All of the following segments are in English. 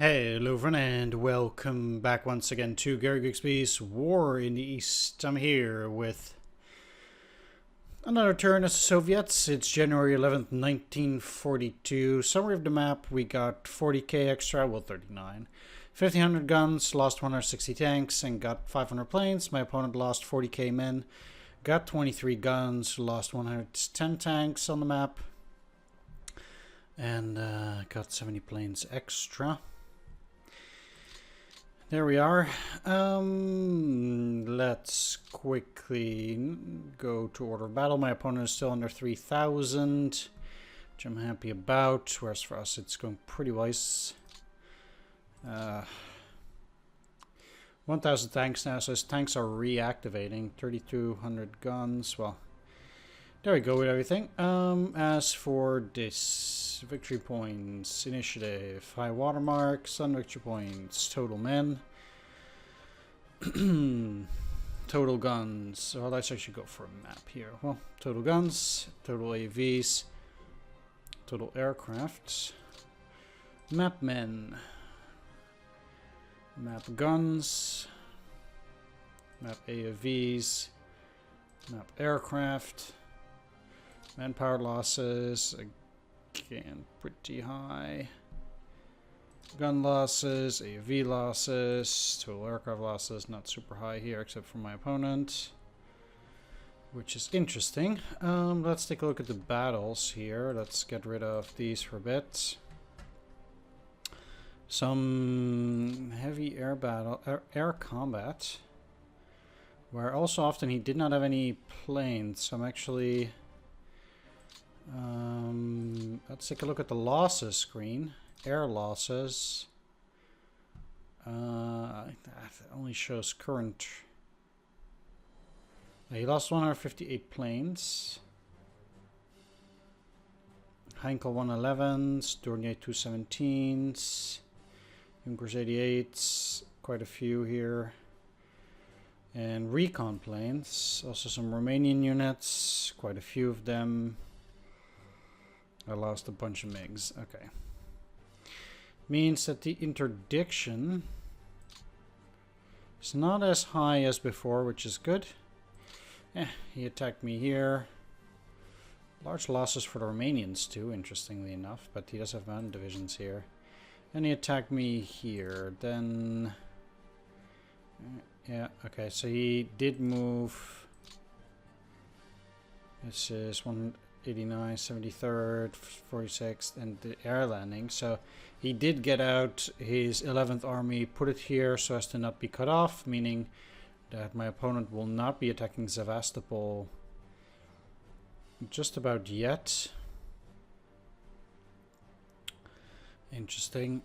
Hello everyone and welcome back once again to Grigsby's War in the East. I'm here with another turn as the Soviets. It's January 11th, 1942. Summary of the map, we got 40k extra, well 39. 1500 guns, lost 160 tanks and got 500 planes. My opponent lost 40k men, got 23 guns, lost 110 tanks on the map. And got 70 planes extra. There we are. Let's quickly go to order of battle. My opponent is still under 3,000, which I'm happy about. Whereas for us, it's going pretty wise. 1,000 tanks now, so his tanks are reactivating. 3,200 guns. Well, there we go with everything. As for this, victory points, initiative, high watermark, sun victory points, total men, total guns. Well, let's actually go for a map here. Well, total guns, total AVs, total aircraft, map men, map guns, map AVs, map aircraft. Manpower losses, again, pretty high. Gun losses, AV losses, total aircraft losses, not super high here except for my opponent, which is interesting. Let's take a look at the battles here. Let's get rid of these for a bit. Some heavy air battle, air combat, where also often he did not have any planes, so I'm actually... let's take a look at the losses screen. Air losses. That only shows current. He lost 158 planes. Heinkel 111s, Dornier 217s, Junkers 88s, quite a few here. And recon planes, also some Romanian units, quite a few of them. I lost a bunch of MiGs. Okay. Means that the interdiction is not as high as before, which is good. He attacked me here. Large losses for the Romanians too, interestingly enough, but he does have mountain divisions here. And he attacked me here. Then... yeah, okay, so he did move... This is 189, 73rd, 46th, and the air landing. So he did get out his 11th army, put it here so as to not be cut off, meaning that my opponent will not be attacking Sevastopol just about yet. Interesting.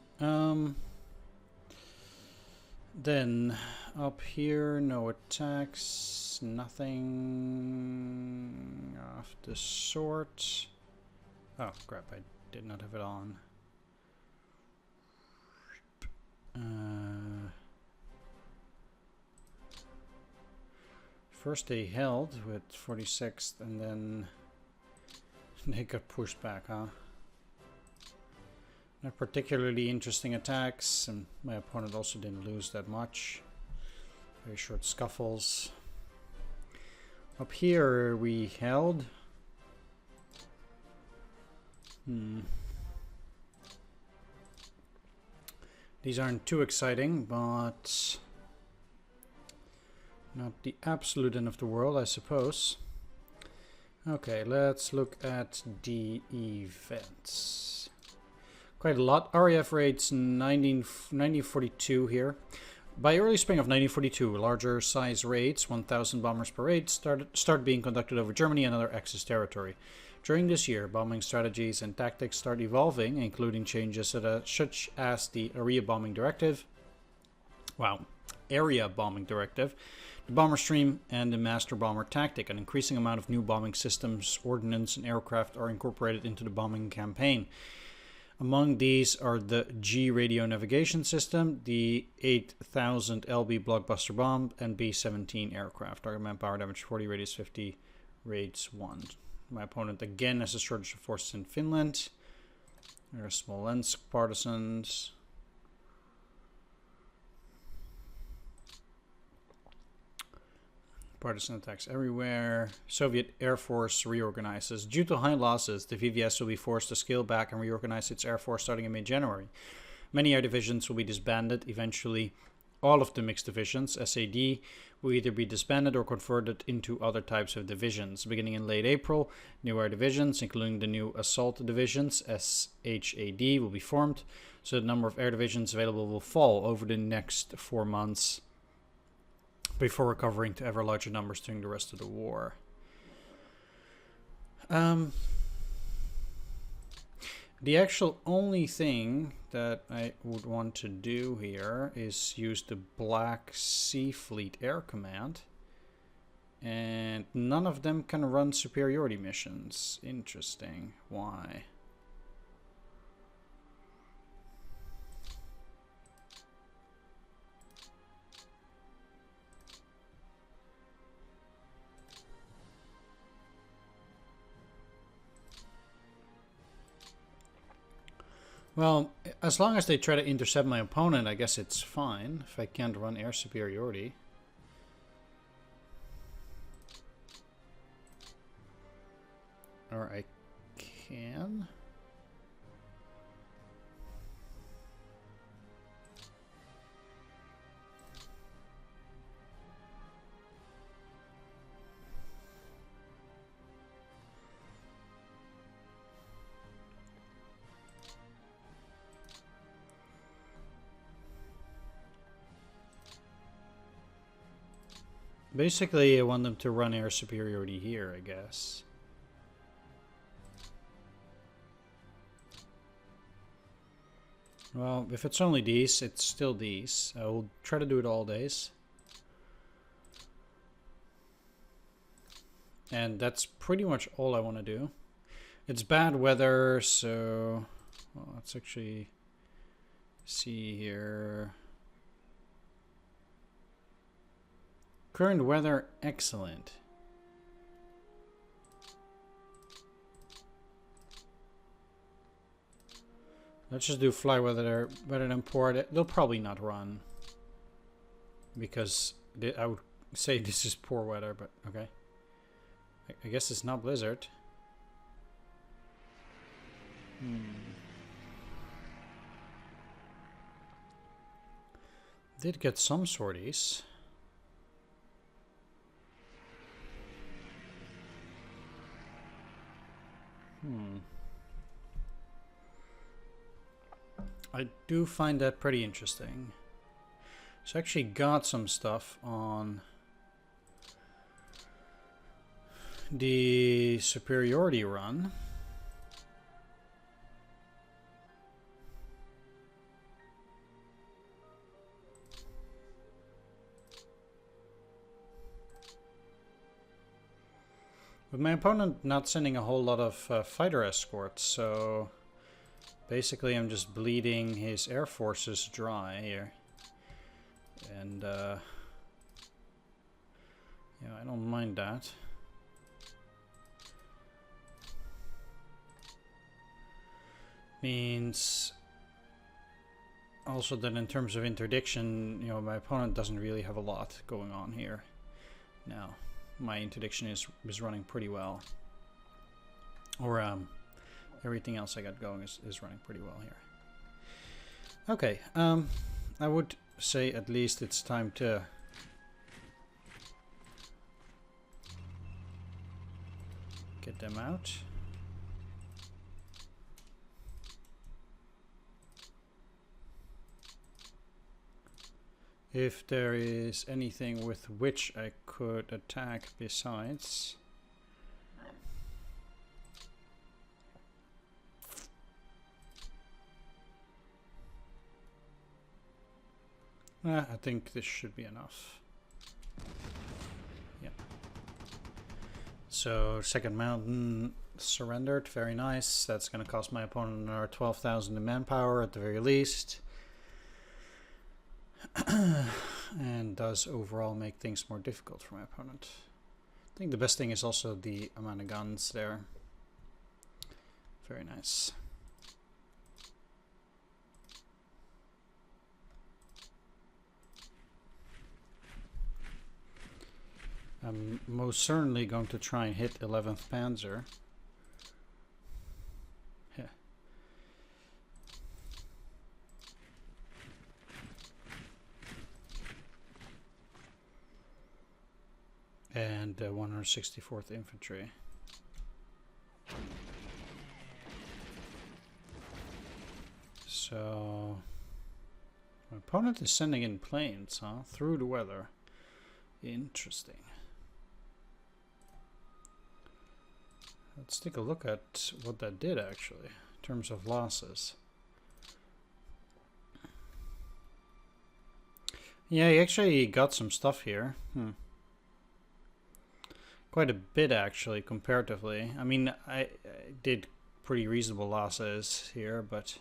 Then up here, no attacks, nothing of the sort. Oh crap, I did not have it on. First they held with 46th and then they got pushed back, huh? Not particularly interesting attacks, and my opponent also didn't lose that much. Very short scuffles. Up here we held. These aren't too exciting, but not the absolute end of the world, I suppose. Okay, let's look at the events. Quite a lot. RAF rates 1942 here. By early spring of 1942, larger size raids, 1,000 bombers per raid, start being conducted over Germany and other Axis territory. During this year, bombing strategies and tactics start evolving, including changes such as the Area Bombing Directive. Wow, Area Bombing Directive, the bomber stream, and the master bomber tactic. An increasing amount of new bombing systems, ordnance, and aircraft are incorporated into the bombing campaign. Among these are the G radio navigation system, the 8000 LB blockbuster bomb, and B-17 aircraft. Target manpower damage 40, radius 50, raids 1. My opponent again has a shortage of forces in Finland. There are Smolensk partisans. partisan attacks everywhere. Soviet Air Force reorganizes. Due to high losses, the VVS will be forced to scale back and reorganize its air force starting in mid-January. Many air divisions will be disbanded. Eventually, all of the mixed divisions, SAD, will either be disbanded or converted into other types of divisions. Beginning in late April, new air divisions, including the new assault divisions, SHAD, will be formed. So the number of air divisions available will fall over the next 4 months before recovering to ever larger numbers during the rest of the war. The actual only thing that I would want to do here is use the Black Sea Fleet Air Command. And none of them can run superiority missions. Interesting. Why? Well, as long as they try to intercept my opponent, I guess it's fine if I can't run air superiority. Or I can. Basically, I want them to run air superiority here, I guess. Well, if it's only these, it's still these. I will try to do it all days. And that's pretty much all I want to do. It's bad weather, so... Well, let's actually see here. Current weather, excellent. Let's just do fly weather better than port. They'll probably not run. Because I would say this is poor weather, but okay. I guess it's not blizzard. Did get some sorties. I do find that pretty interesting. So I actually got some stuff on the superiority run. With my opponent not sending a whole lot of fighter escorts, so basically I'm just bleeding his air forces dry here. And yeah, I don't mind that. Means also that in terms of interdiction, you know, my opponent doesn't really have a lot going on here now. My interdiction is running pretty well. Or everything else I got going is running pretty well here. Okay, I would say at least it's time to get them out. If there is anything with which I could attack besides. I think this should be enough. Yeah. So second mountain surrendered, very nice. That's going to cost my opponent another 12,000 in manpower at the very least. And does overall make things more difficult for my opponent. I think the best thing is also the amount of guns there. Very nice. I'm most certainly going to try and hit 11th Panzer. Yeah. And 164th Infantry. So my opponent is sending in planes, huh? Through the weather. Interesting. Let's take a look at what that did actually, in terms of losses. Yeah, he actually got some stuff here. Quite a bit actually, comparatively. I mean, I did pretty reasonable losses here, but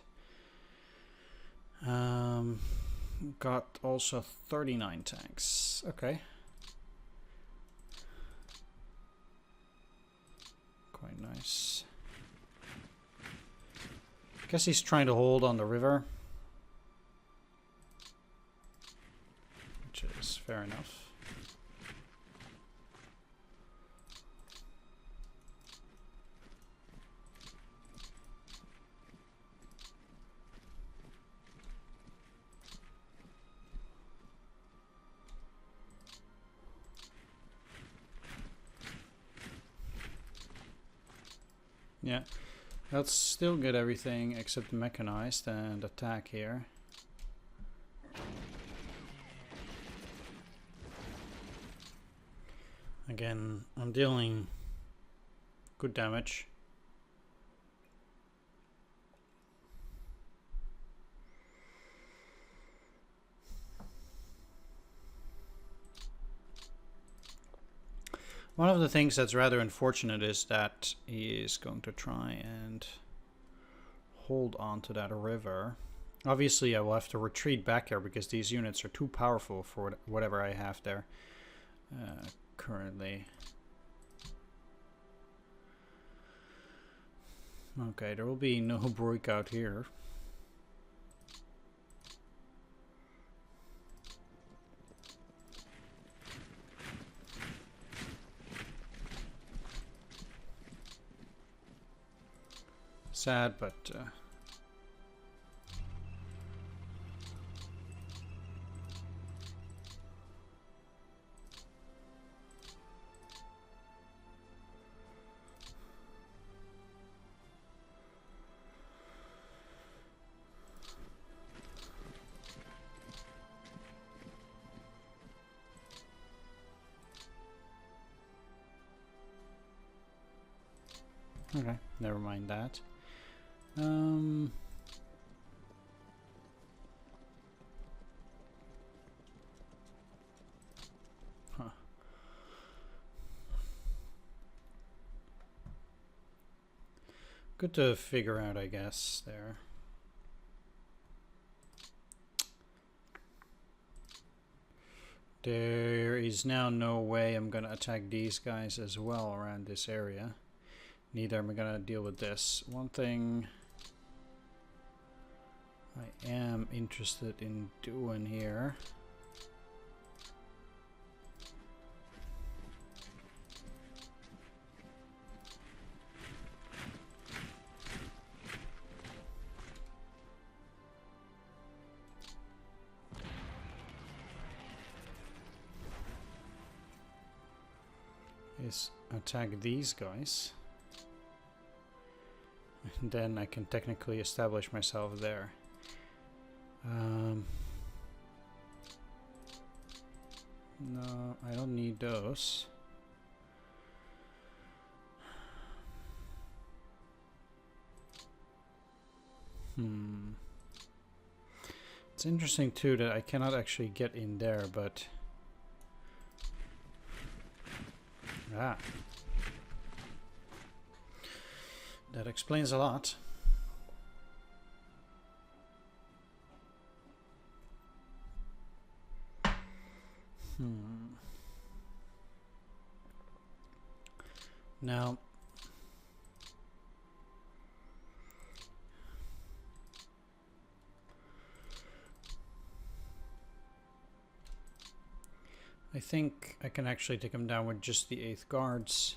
got also 39 tanks. Okay. Quite nice. Guess he's trying to hold on the river, which is fair enough. Yeah, let's still get everything except mechanized and attack here. Again, I'm dealing good damage. One of the things that's rather unfortunate is that he is going to try and hold on to that river. Obviously, I will have to retreat back here because these units are too powerful for whatever I have there currently. Okay, there will be no breakout here. Sad, but okay, never mind that. Huh. Good to figure out, I guess, there. There is now no way I'm gonna attack these guys as well around this area. Neither am I gonna deal with this. One thing I am interested in doing here is attack these guys. And then I can technically establish myself there. No, I don't need those. It's interesting too that I cannot actually get in there, but that explains a lot. Now, I think I can actually take him down with just the 8th Guards.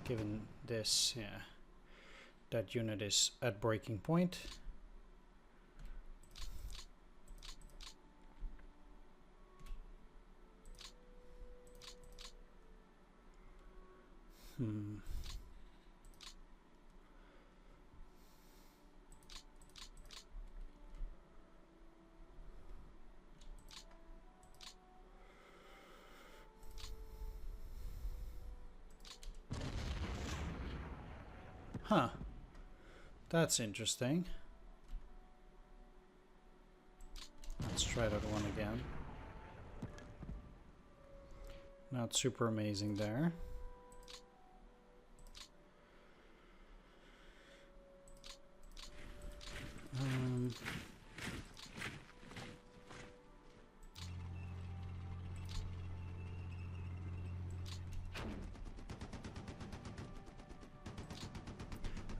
Given this, yeah. That unit is at breaking point. Huh. That's interesting. Let's try that one again. Not super amazing there.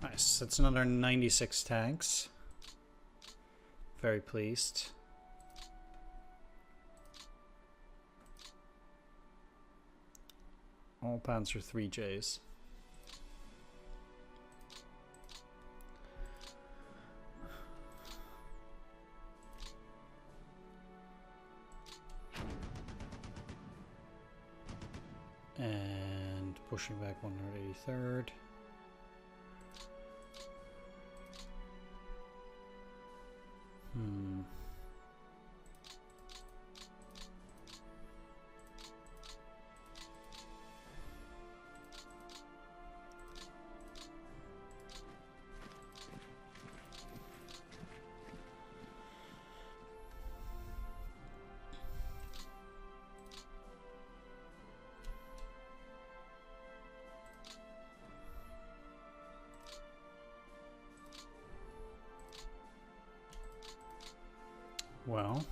Nice, that's another 96 tanks. Very pleased. All Panzer 3Js. And pushing back 183rd. Well,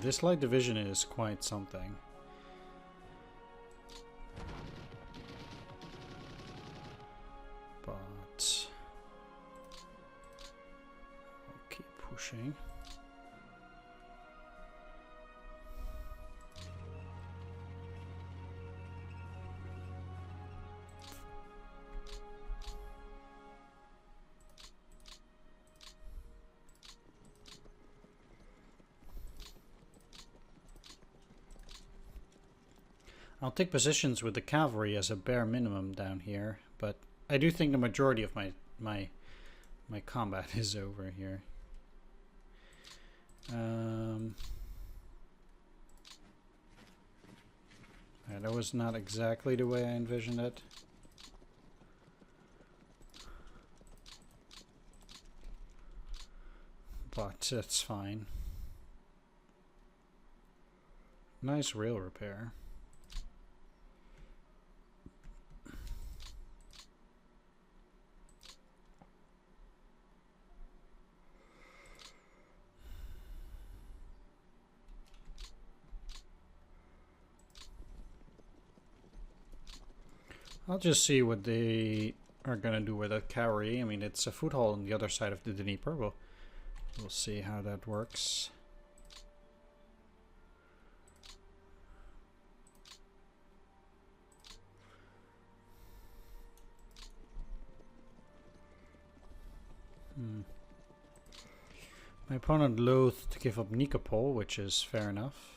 this light division is quite something. But I'll keep pushing. I'll take positions with the cavalry as a bare minimum down here, but I do think the majority of my combat is over here. Yeah, that was not exactly the way I envisioned it. But it's fine. Nice rail repair. I'll just see what they are gonna do with that cavalry. I mean, it's a foothold on the other side of the Dnieper. We'll see how that works. My opponent loathed to give up Nikopol, which is fair enough.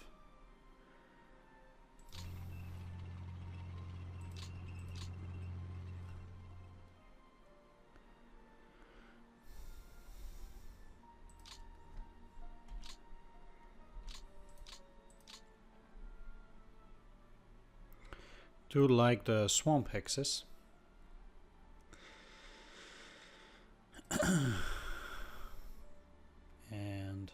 Do like the swamp hexes. And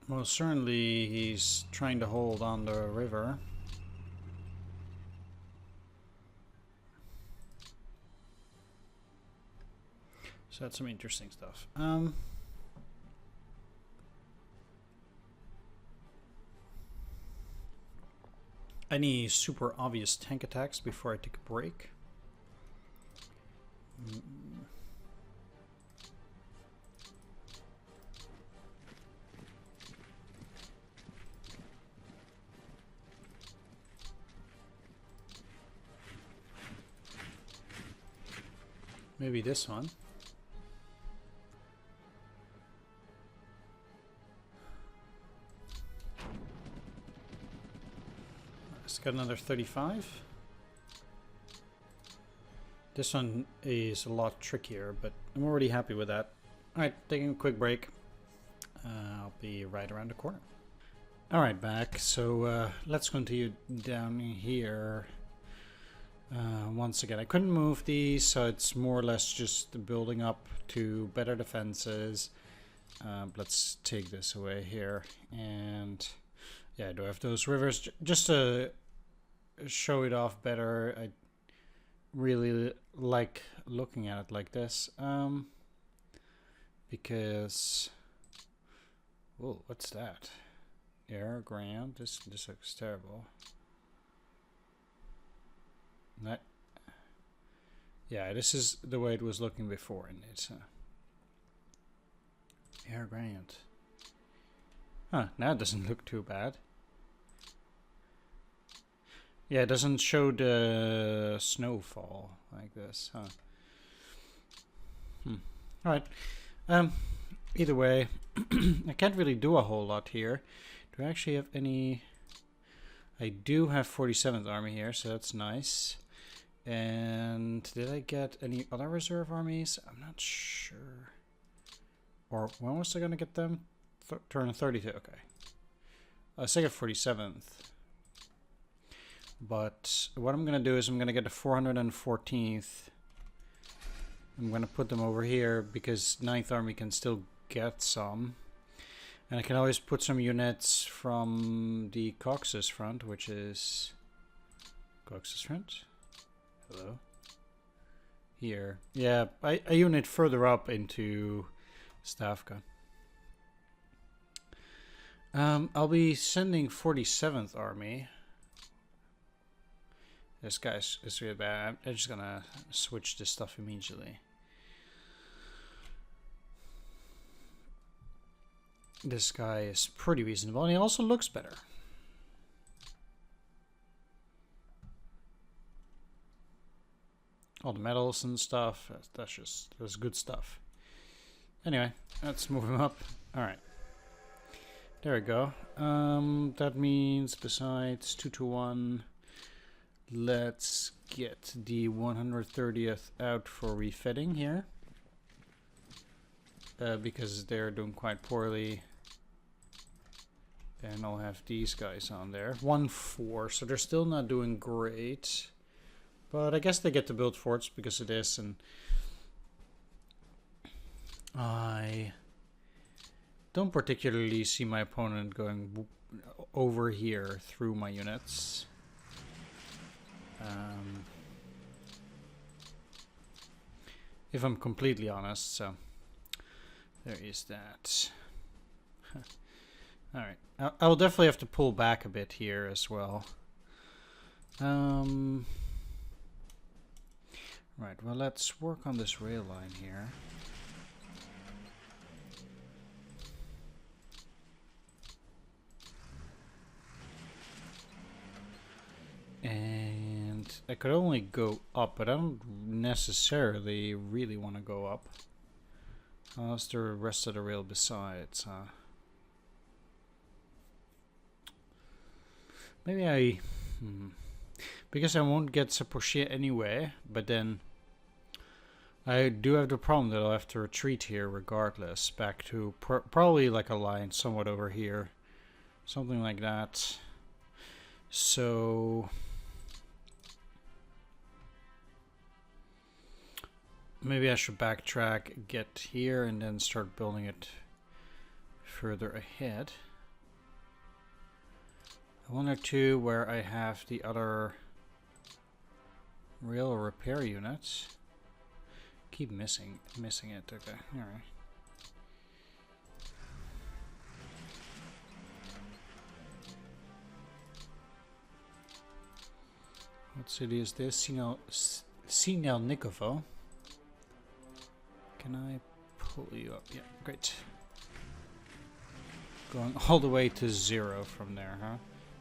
Most certainly he's trying to hold on the river. So that's some interesting stuff. Any super obvious tank attacks before I take a break? Maybe this one. It's got another 35. This one is a lot trickier, but I'm already happy with that. Alright, taking a quick break. I'll be right around the corner. Alright, back. So let's continue down here. Once again, I couldn't move these, so it's more or less just building up to better defenses. Let's take this away here. And yeah, I do have those rivers just to show it off better. I really like looking at it like this. Because... whoa, what's that? Air, ground. This looks terrible. That, yeah, this is the way it was looking before, and it's air ground. Huh, now it doesn't look too bad. Yeah, it doesn't show the snowfall like this, huh? Alright. Either way, I can't really do a whole lot here. Do I actually have any... I do have 47th Army here, so that's nice. And did I get any other reserve armies? I'm not sure. Or when was I going to get them? Turn 32, okay. I was thinking 47th. But what I'm going to do is I'm going to get the 414th. I'm going to put them over here because 9th Army can still get some. And I can always put some units from the Cox's front, which is... Cox's front? Hello? Here. Yeah, a unit further up into Stavka. I'll be sending 47th Army. This guy's is really bad. I'm just gonna switch this stuff immediately. This guy is pretty reasonable, and he also looks better. All the medals and stuff, that's good stuff. Anyway, let's move him up. Alright. There we go. That means besides 2 to 1, let's get the 130th out for refitting here. Because they're doing quite poorly. And I'll have these guys on there. 1-4, so they're still not doing great. But I guess they get to build forts because of this, and I don't particularly see my opponent going over here through my units. If I'm completely honest, so there is that. Alright, I will definitely have to pull back a bit here as well. Right, well, let's work on this rail line here. And I could only go up, but I don't necessarily really want to go up. How's the rest of the rail besides? Maybe I... because I won't get Zaporozhye anyway, but then I do have the problem that I'll have to retreat here regardless, back to probably like a line somewhat over here, something like that. So maybe I should backtrack, get here, and then start building it further ahead. 1 or 2 where I have the other rail repair units. Keep missing it. Okay, all right. What city is this? Sinelnikovo. Can I pull you up? Yeah, great. Going all the way to 0 from there, huh?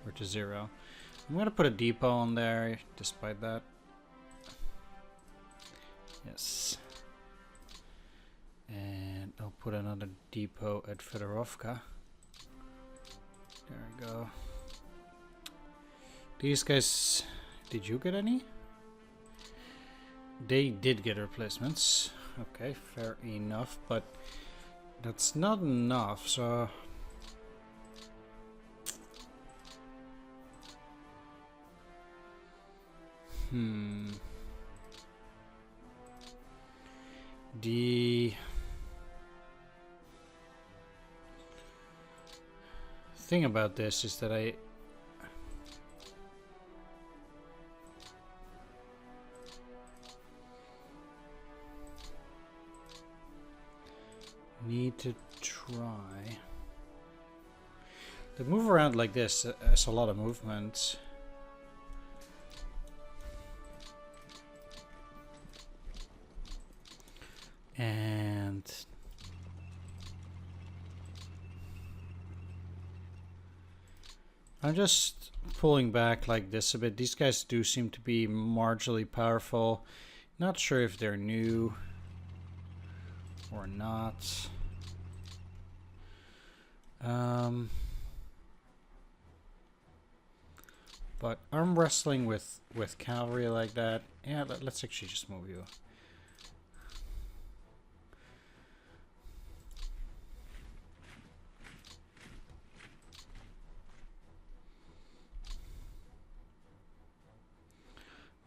Or to 0. I'm gonna put a depot on there, despite that. Yes. And I'll put another depot at Fedorovka. There we go. These guys, did you get any? They did get replacements. Okay, fair enough, but that's not enough, so... The thing about this is that I need to try to move around like this. That's a lot of movement. And I'm just pulling back like this a bit. These guys do seem to be marginally powerful. Not sure if they're new or not. But arm wrestling with cavalry like that. Yeah, let's actually just move you.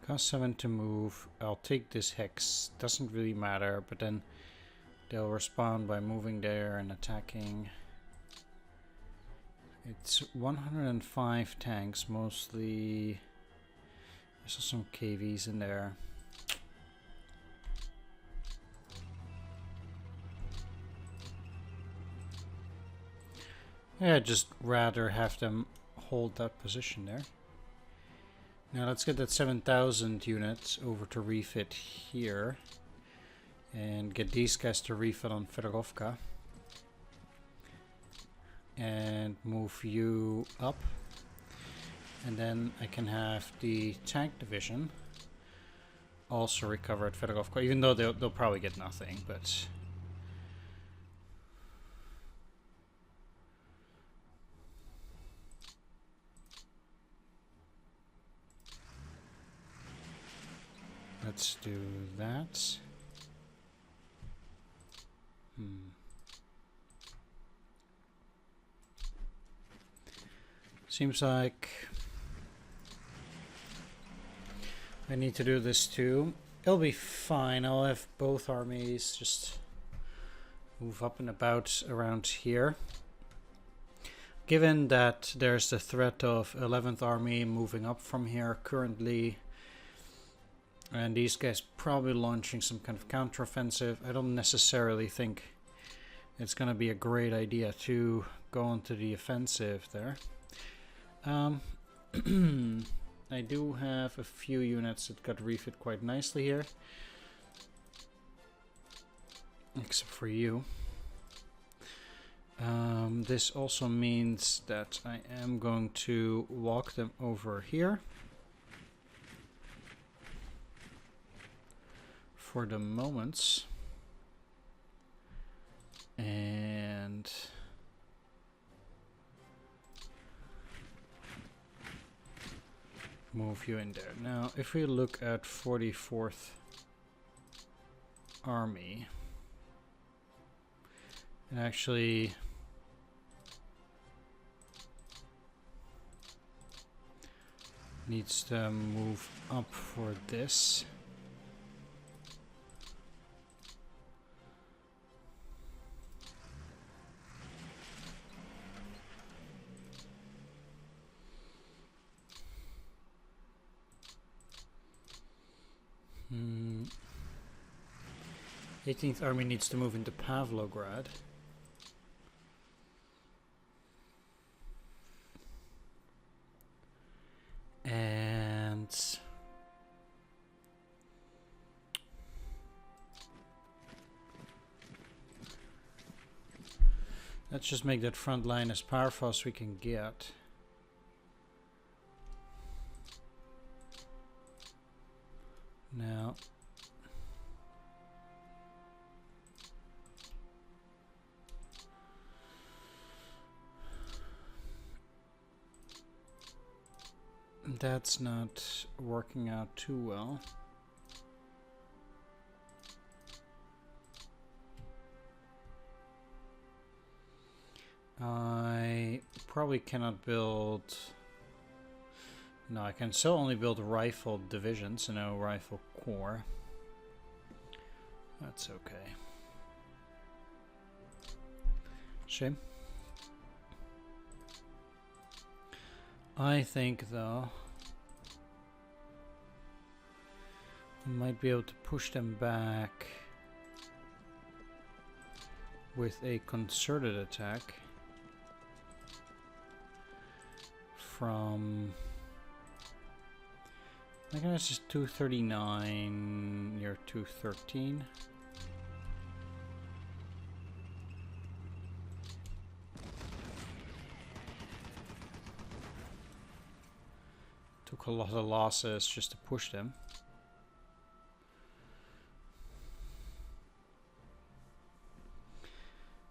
Cost 7 to move. I'll take this hex. Doesn't really matter, but then they'll respond by moving there and attacking. It's 105 tanks, mostly. There's also some KVs in there. Yeah, I'd just rather have them hold that position there. Now let's get that 7,000 units over to refit here. And get these guys to refit on Fedorovka. And move you up. And then I can have the tank division also recover at Fedorovka, even though they'll probably get nothing, but... Let's do that. Seems like I need to do this too. It'll be fine. I'll have both armies just move up and about around here. Given that there's the threat of 11th Army moving up from here currently, and these guys probably launching some kind of counteroffensive, I don't necessarily think it's going to be a great idea to go into the offensive there. I do have a few units that got refit quite nicely here. Except for you. This also means that I am going to walk them over here. For the moment. And move you in there. Now, if we look at 44th Army, it actually needs to move up for this. 18th Army needs to move into Pavlograd. And let's just make that front line as powerful as we can get. Now, that's not working out too well. I probably cannot build... No, I can still only build rifle divisions and no rifle corps. That's okay. Shame. I think, though, I might be able to push them back with a concerted attack from... I think it's just 239, you're 213. Took a lot of losses just to push them.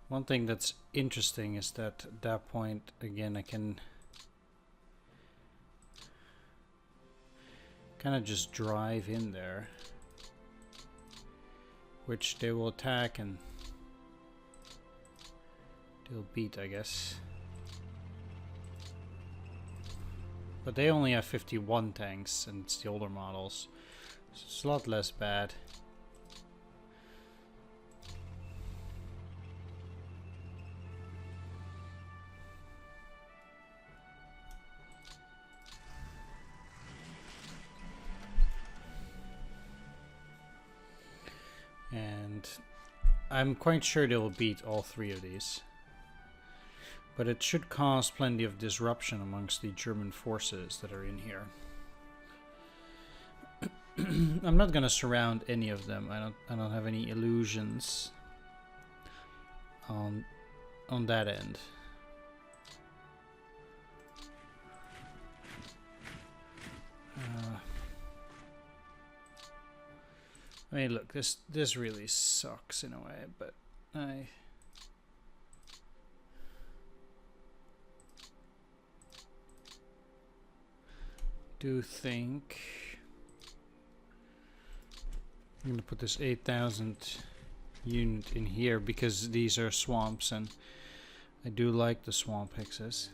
One thing that's interesting is that at that point, again, I can kind of just drive in there, which they will attack and they'll beat, I guess. But they only have 51 tanks and it's the older models, so it's a lot less bad. And I'm quite sure they will beat all three of these. But it should cause plenty of disruption amongst the German forces that are in here. I'm not gonna surround any of them. I don't have any illusions on that end. I mean, look, this really sucks in a way, but I do think I'm gonna put this 8,000 unit in here because these are swamps and I do like the swamp hexes.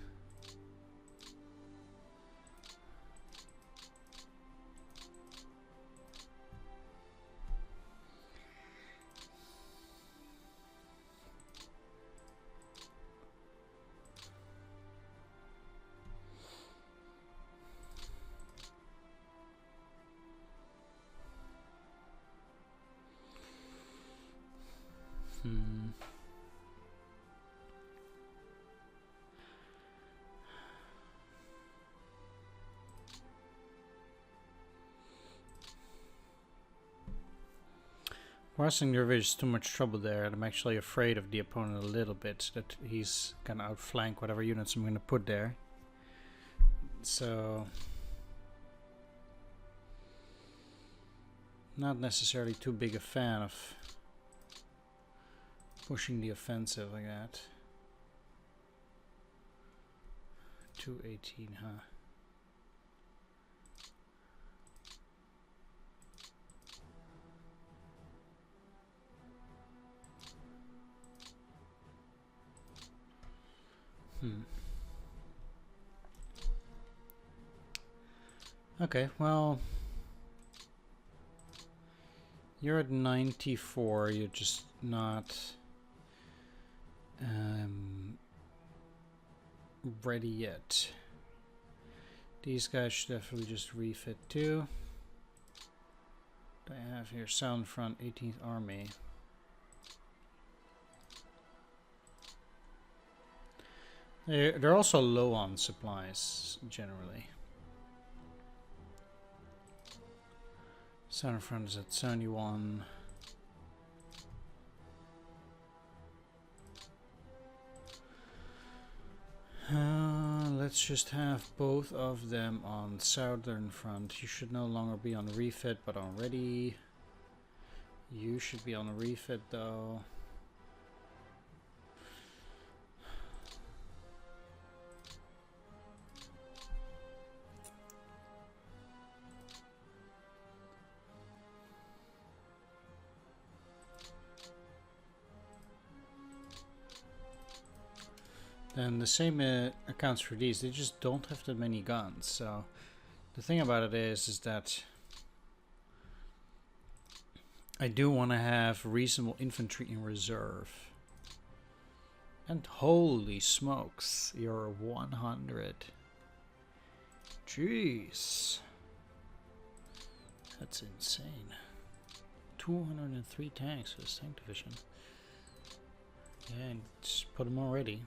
Crossing the river is too much trouble there, and I'm actually afraid of the opponent a little bit, that he's gonna outflank whatever units I'm gonna put there. So, not necessarily too big a fan of pushing the offensive like that. 218, huh? Okay, well, you're at 94, you're just not ready yet. These guys should definitely just refit too. What do I have here? Southern Front, 18th Army. They're also low on supplies, generally. Southern Front is at 71. Let's just have both of them on Southern Front. You should no longer be on refit, but on ready. You should be on refit, though. And the same accounts for these. They just don't have that many guns. So the thing about it is that I do want to have reasonable infantry in reserve. And holy smokes, you're 100. Jeez. That's insane. 203 tanks for this tank division. Yeah, and just put them already.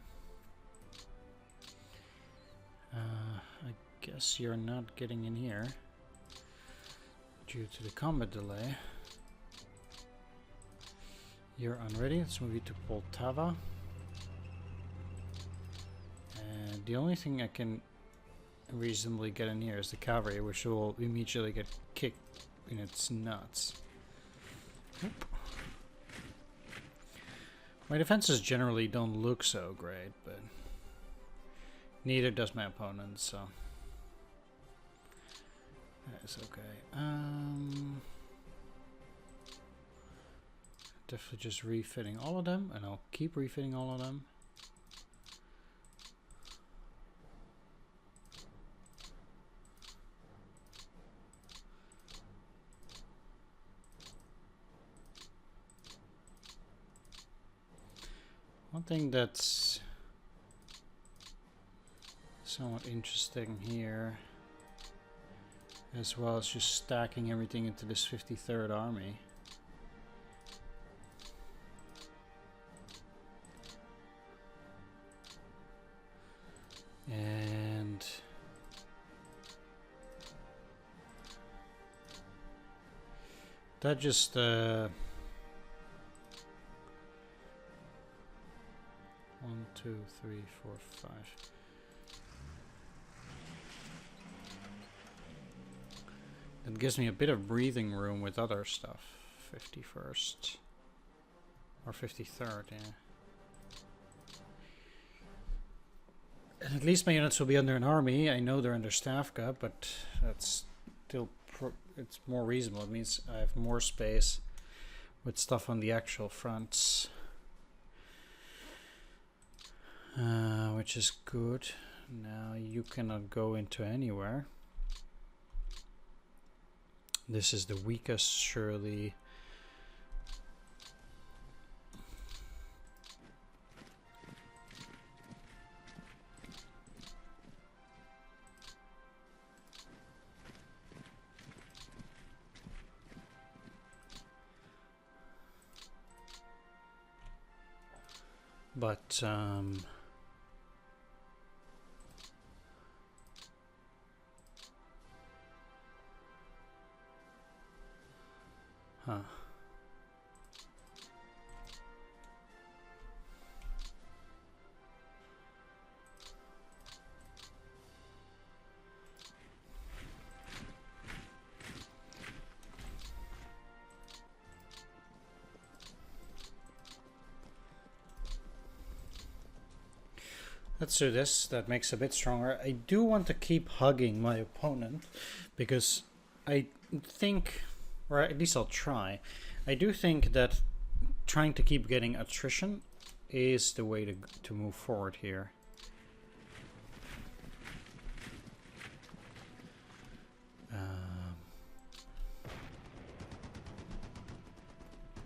I guess you're not getting in here due to the combat delay. You're unready. Let's move you to Poltava. And the only thing I can reasonably get in here is the cavalry, which will immediately get kicked in its nuts. Oop. My defenses generally don't look so great, but neither does my opponent, so that's okay. Definitely just refitting all of them, and I'll keep refitting all of them. One thing that's somewhat interesting here, as well as just stacking everything into this 53rd Army. And that just 1, 2, 3, 4, 5. It gives me a bit of breathing room with other stuff. 51st. Or 53rd, yeah. And at least my units will be under an army. I know they're under Stavka, but that's still it's more reasonable. It means I have more space with stuff on the actual fronts. Which is good. Now you cannot go into anywhere. This is the weakest, surely. But let's do this. That makes a bit stronger. I do want to keep hugging my opponent because I think, or at least I'll try. I do think that trying to keep getting attrition is the way to move forward here.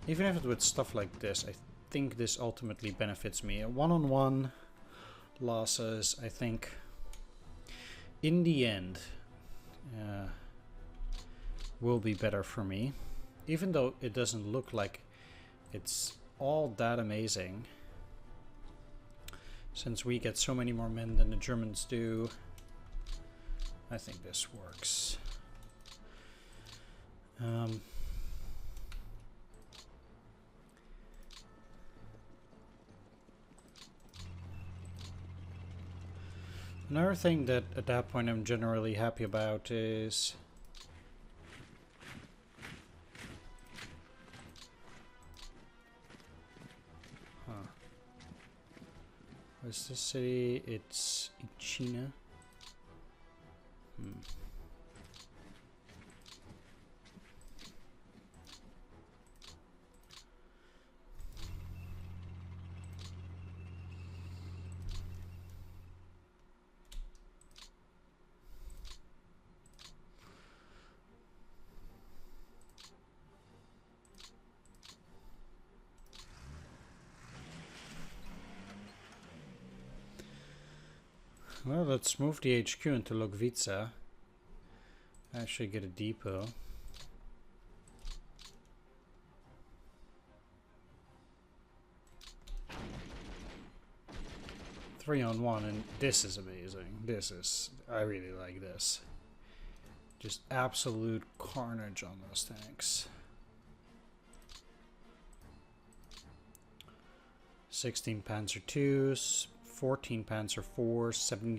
Even if it with stuff like this, I think this ultimately benefits me. A one-on-one losses, I think, in the end, will be better for me. even though it doesn't look like it's all that amazing, since we get so many more men than the Germans do, I think this works. Another thing that at that point I'm generally happy about is what's this city? It's China. Well, let's move the HQ into Logvica. Actually get a depot. Three on one, and this is amazing. I really like this. Just absolute carnage on those tanks. 16 Panzer IIs, 14 Panzer IVs,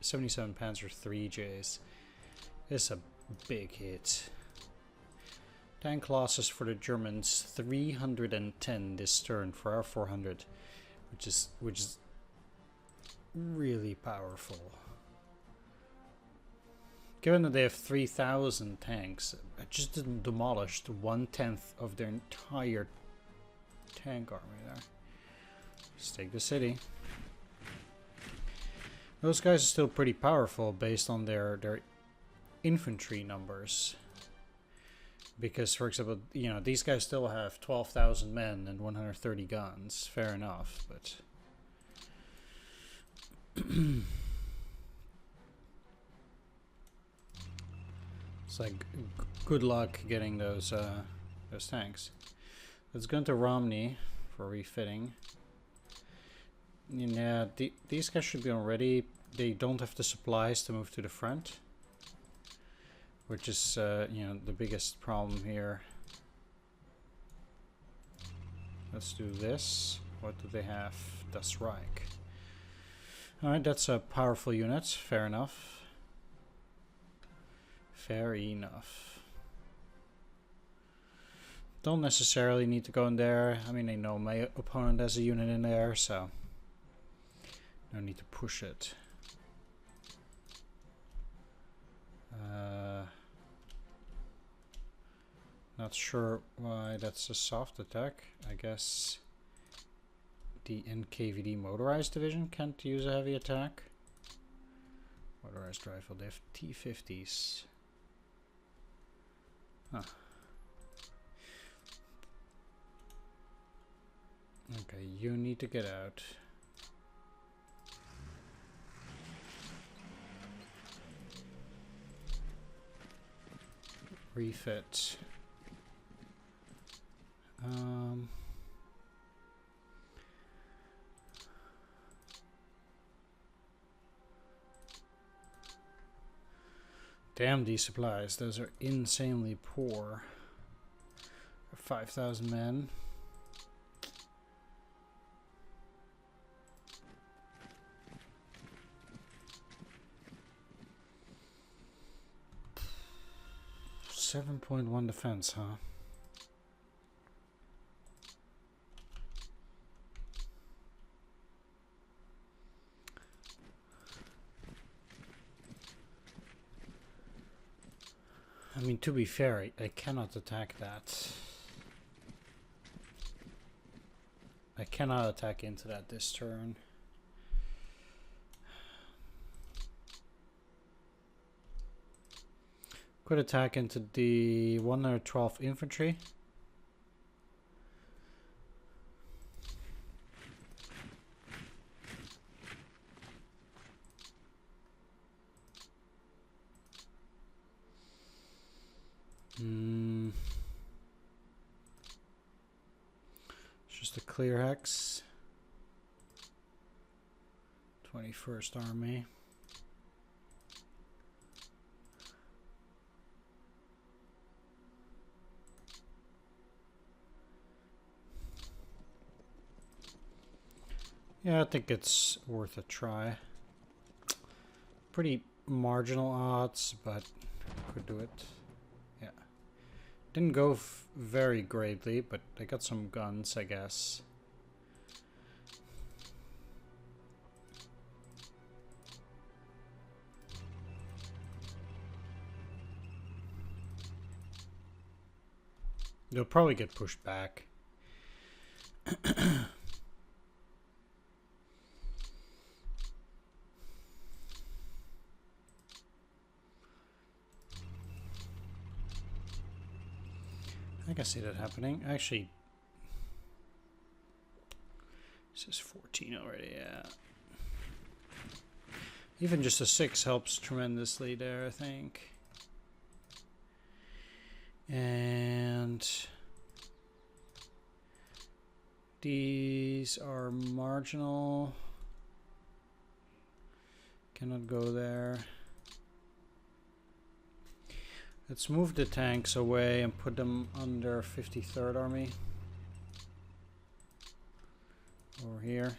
77 Panzer IIIJs. It's a big hit. Tank losses for the Germans 310 this turn for our 400, which is really powerful. Given that they have 3,000 tanks, it just demolished 1/10 of their entire tank army there. Let's take the city. Those guys are still pretty powerful based on their infantry numbers. Because, for example, you know, these guys still have 12,000 men and 130 guns. Fair enough, but it's like good luck getting those tanks. Let's go into Romney for refitting. Yeah, these guys should be already. They don't have the supplies to move to the front, which is you know, the biggest problem here. Let's do this. What do they have? Das Reich. Alright, that's a powerful unit. Fair enough. Fair enough. Don't necessarily need to go in there. I mean, I know my opponent has a unit in there, so no need to push it. Not sure why that's a soft attack. I guess the NKVD motorized division can't use a heavy attack. Motorized rifle, they have T-50s. Huh. Okay, you need to get out. Refit. Damn, these supplies, those are insanely poor. 5,000 men. .1 defense, huh? I mean, to be fair, I cannot attack that. I cannot attack into that this turn. Could attack into the 112 infantry. the clear hex. 21st Army. Yeah, I think it's worth a try. Pretty marginal odds, but could do it. Yeah. Didn't go very greatly, but I got some guns, I guess. They'll probably get pushed back. I can see that happening. Actually, this is 14 already, yeah. Even just a 6 helps tremendously there, I think. And these are marginal. Cannot go there. Let's move the tanks away and put them under 53rd Army. Over here.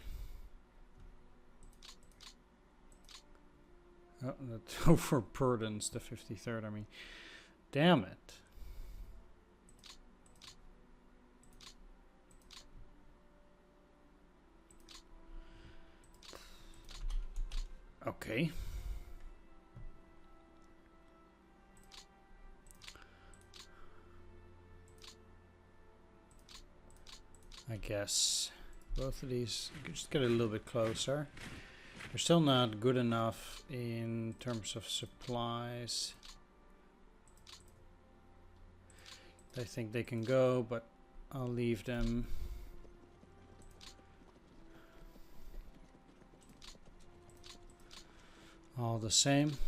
Oh, that overburdens the 53rd Army. Damn it. Okay. I guess both of these just get a little bit closer. They're still not good enough in terms of supplies. I think they can go, but I'll leave them. All the same.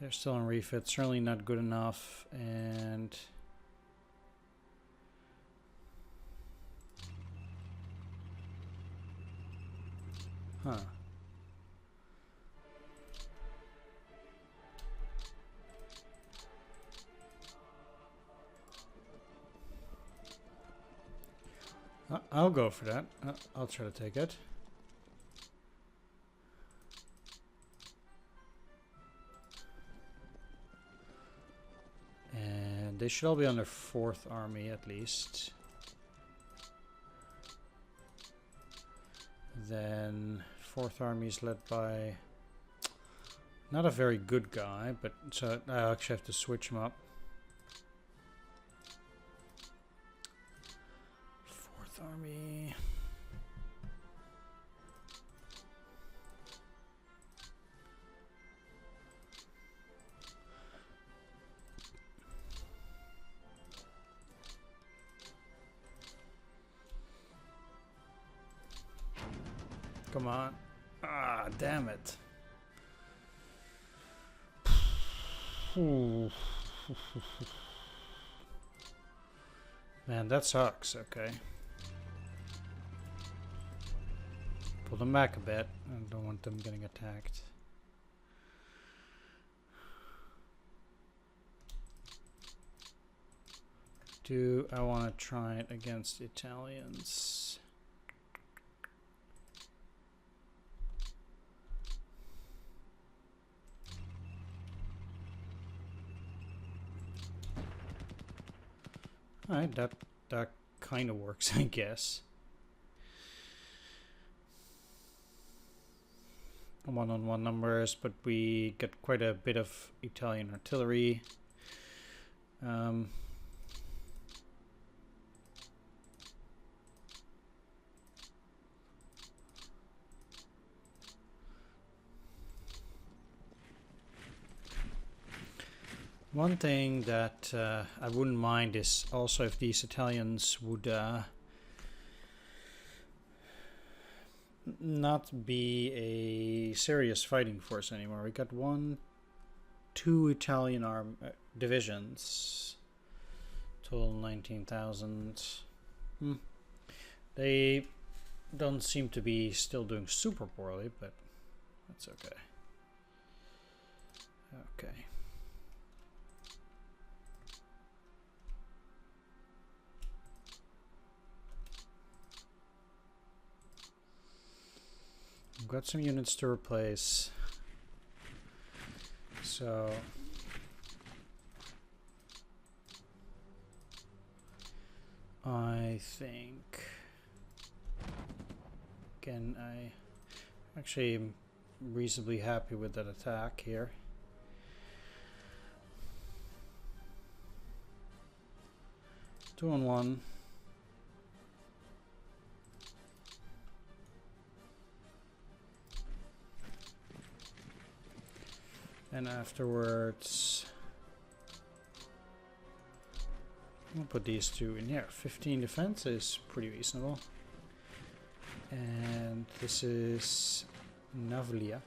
They're still in refit, certainly not good enough, and huh. I'll go for that. I'll try to take it. And they should all be under 4th Army at least. Then 4th Army is led by not a very good guy, but so I actually have to switch him up. 4th Army. Come on. Ah, damn it. Man, that sucks. Okay. Pull them back a bit. I don't want them getting attacked. Do I want to try it against the Italians? Alright, that kind of works, I guess. One-on-one numbers, but we get quite a bit of Italian artillery. One thing that I wouldn't mind is also if these Italians would not be a serious fighting force anymore. We got 2 Italian divisions Total 19,000. They don't seem to be still doing super poorly, but that's okay. Okay. I've got some units to replace. So I think again I actually am reasonably happy with that attack here. Two on one. And afterwards, I'll put these two in here. 15 defense is pretty reasonable. And this is Navlia.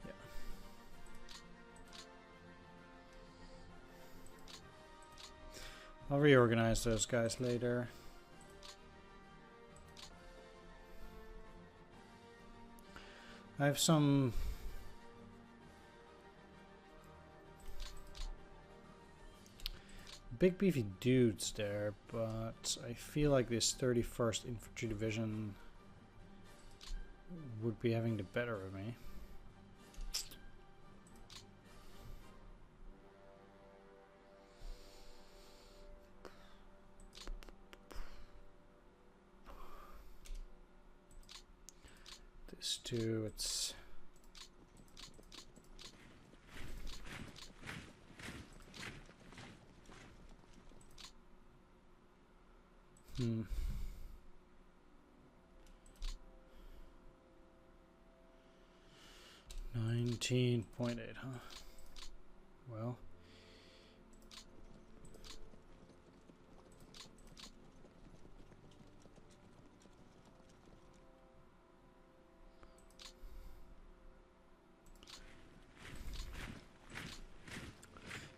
Yeah. I'll reorganize those guys later. I have some big beefy dudes there, but I feel like this 31st Infantry Division would be having the better of me. This too, it's $19.8, huh? Well,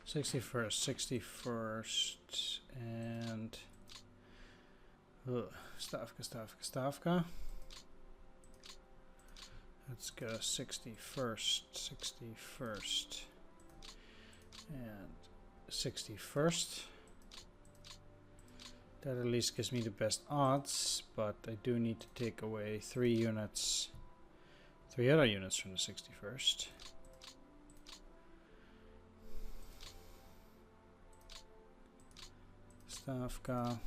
'61st, and Stavka. Let's go 61st, and 61st. That at least gives me the best odds, but I do need to take away 3 other units from the 61st. Stavka.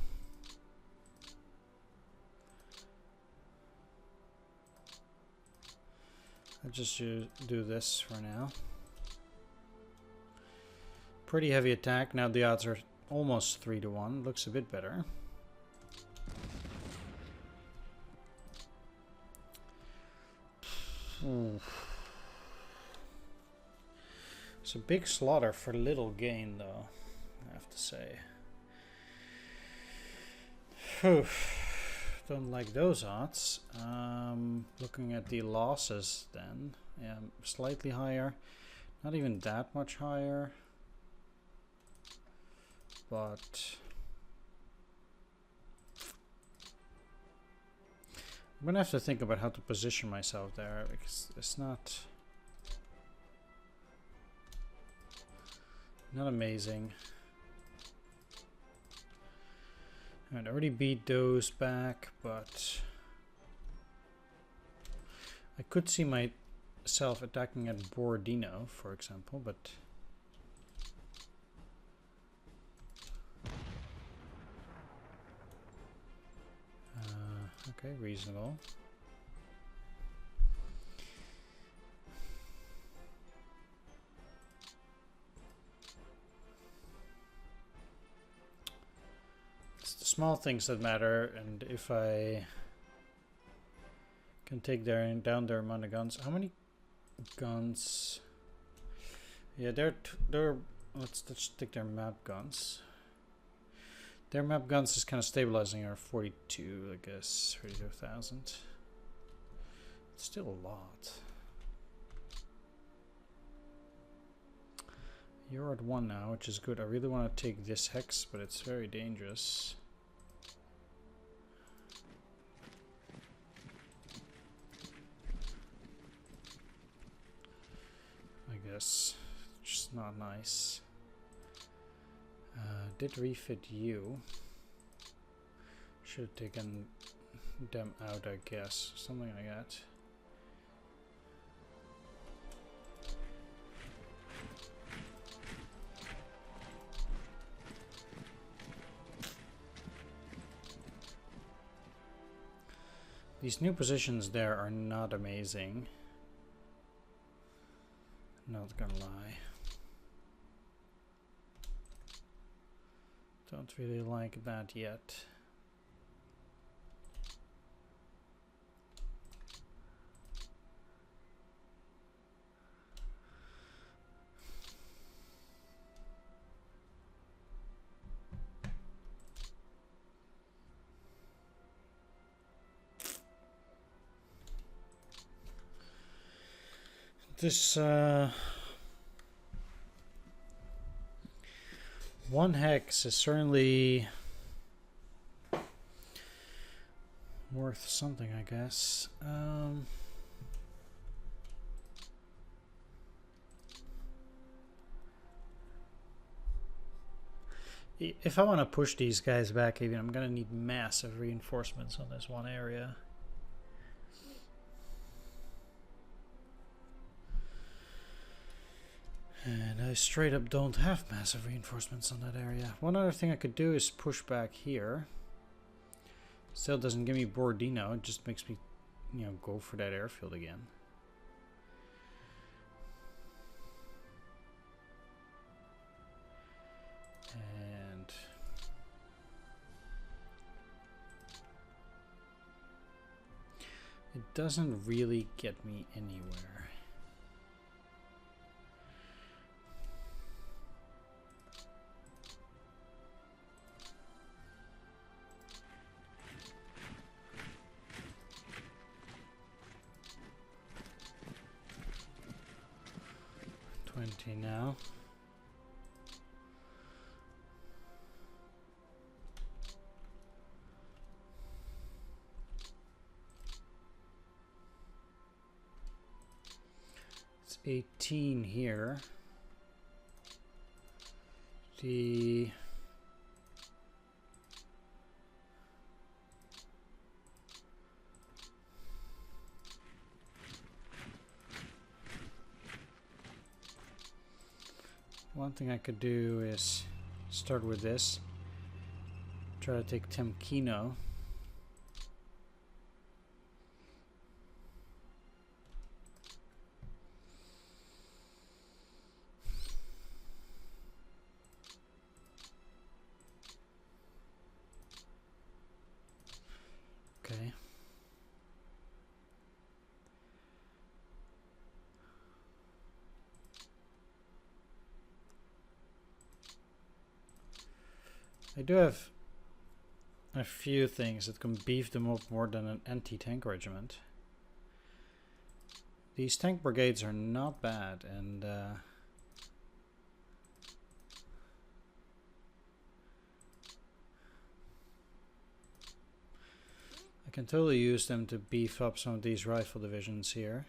I'll just do this for now. Pretty heavy attack. Now the odds are almost 3 to 1. Looks a bit better. It's a big slaughter for little gain, though, I have to say. Don't like those odds. Looking at the losses then, yeah, slightly higher, not even that much higher, but I'm gonna have to think about how to position myself there, because it's not amazing. I already beat those back, but I could see myself attacking at Borodino, for example, but okay, reasonable. Small things that matter, and if I can take down their amount of guns. How many guns? Yeah, let's take their map guns. Their map guns is kind of stabilizing our 42, I guess, 42,000. Still a lot. You're at 1 now, which is good. I really want to take this hex, but it's very dangerous. I guess. Just not nice. Did refit you. Should have taken them out, I guess. Something like that. These new positions there are not amazing. Not gonna lie. Don't really like that yet. This one hex is certainly worth something, I guess. If I want to push these guys back even, I'm gonna need massive reinforcements on this one area. And I straight up don't have massive reinforcements on that area. One other thing I could do is push back here. Still doesn't give me Borodino, it just makes me, you know, go for that airfield again. And it doesn't really get me anywhere. Now. It's 18 here. The one thing I could do is start with this. Try to take Temkino. Okay. I do have a few things that can beef them up more than an anti-tank regiment. These tank brigades are not bad, and I can totally use them to beef up some of these rifle divisions here.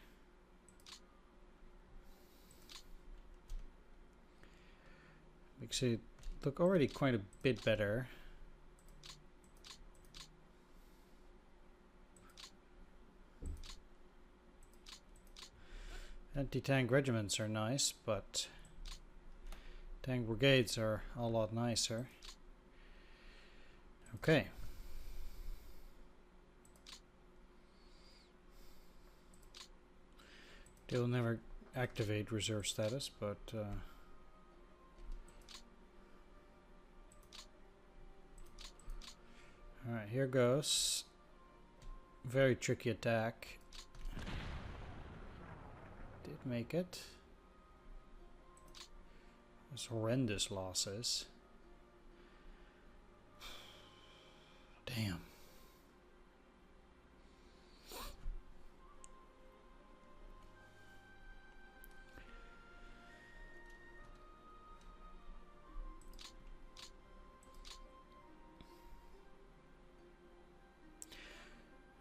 Makes it look already quite a bit better. Anti-tank regiments are nice, but tank brigades are a lot nicer. Okay. They'll never activate reserve status, but alright, here goes. Very tricky attack. Did make it. There's horrendous losses. Damn.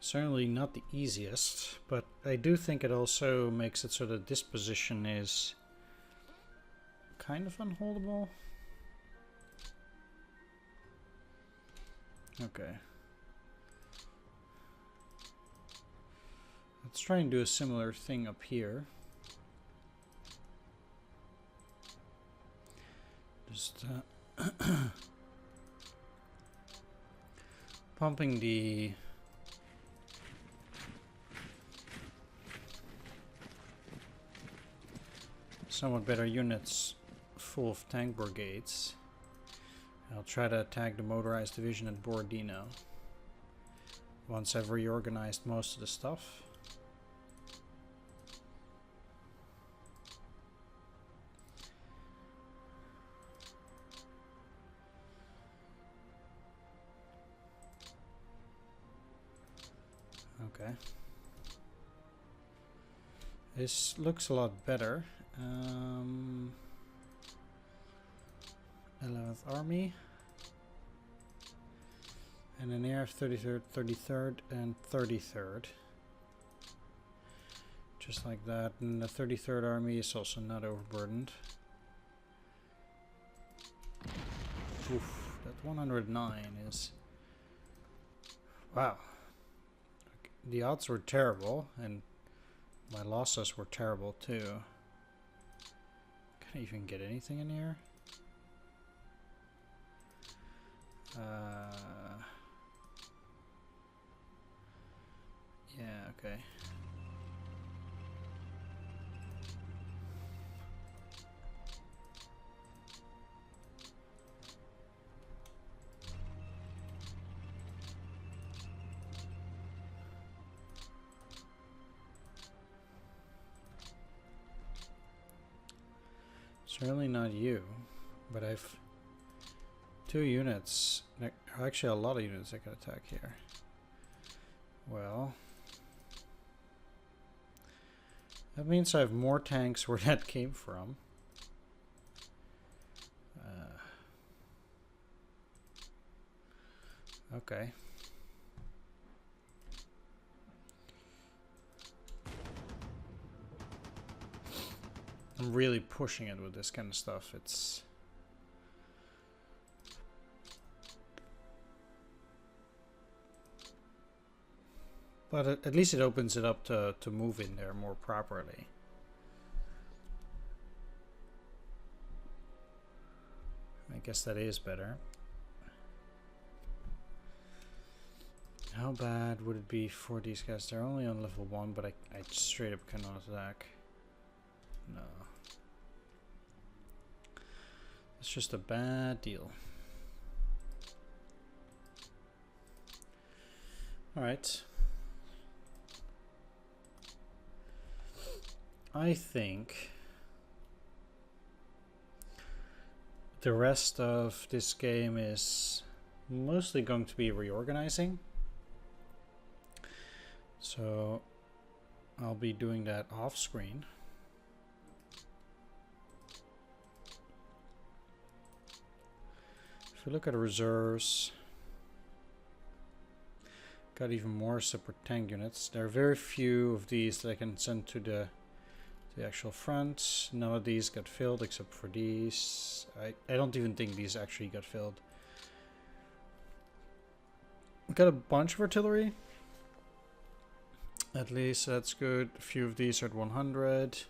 Certainly not the easiest, but I do think it also makes it so that this position is kind of unholdable. Okay. Let's try and do a similar thing up here. Just pumping the somewhat better units full of tank brigades. I'll try to attack the motorized division at Borodino once I've reorganized most of the stuff. Okay. This looks a lot better. 11th Army. And an air of 33rd, 33rd, and 33rd. Just like that. And the 33rd Army is also not overburdened. Oof, that 109 is... Wow. The odds were terrible, and my losses were terrible too. Can't even get anything in here. Yeah, okay. Certainly not you, but I've 2 units, actually a lot of units that can attack here. Well, that means I have more tanks where that came from. Okay. I'm really pushing it with this kind of stuff. It's... But at least it opens it up to move in there more properly. I guess that is better. How bad would it be for these guys? They're only on level 1, but I straight up cannot attack. No. It's just a bad deal. Alright. I think the rest of this game is mostly going to be reorganizing. So I'll be doing that off screen. If we look at the reserves, got even more separate tank units. There are very few of these that I can send to the actual front. None of these got filled except for these. I don't even think these actually got filled. Got a bunch of artillery. At least that's good. A few of these are at 100.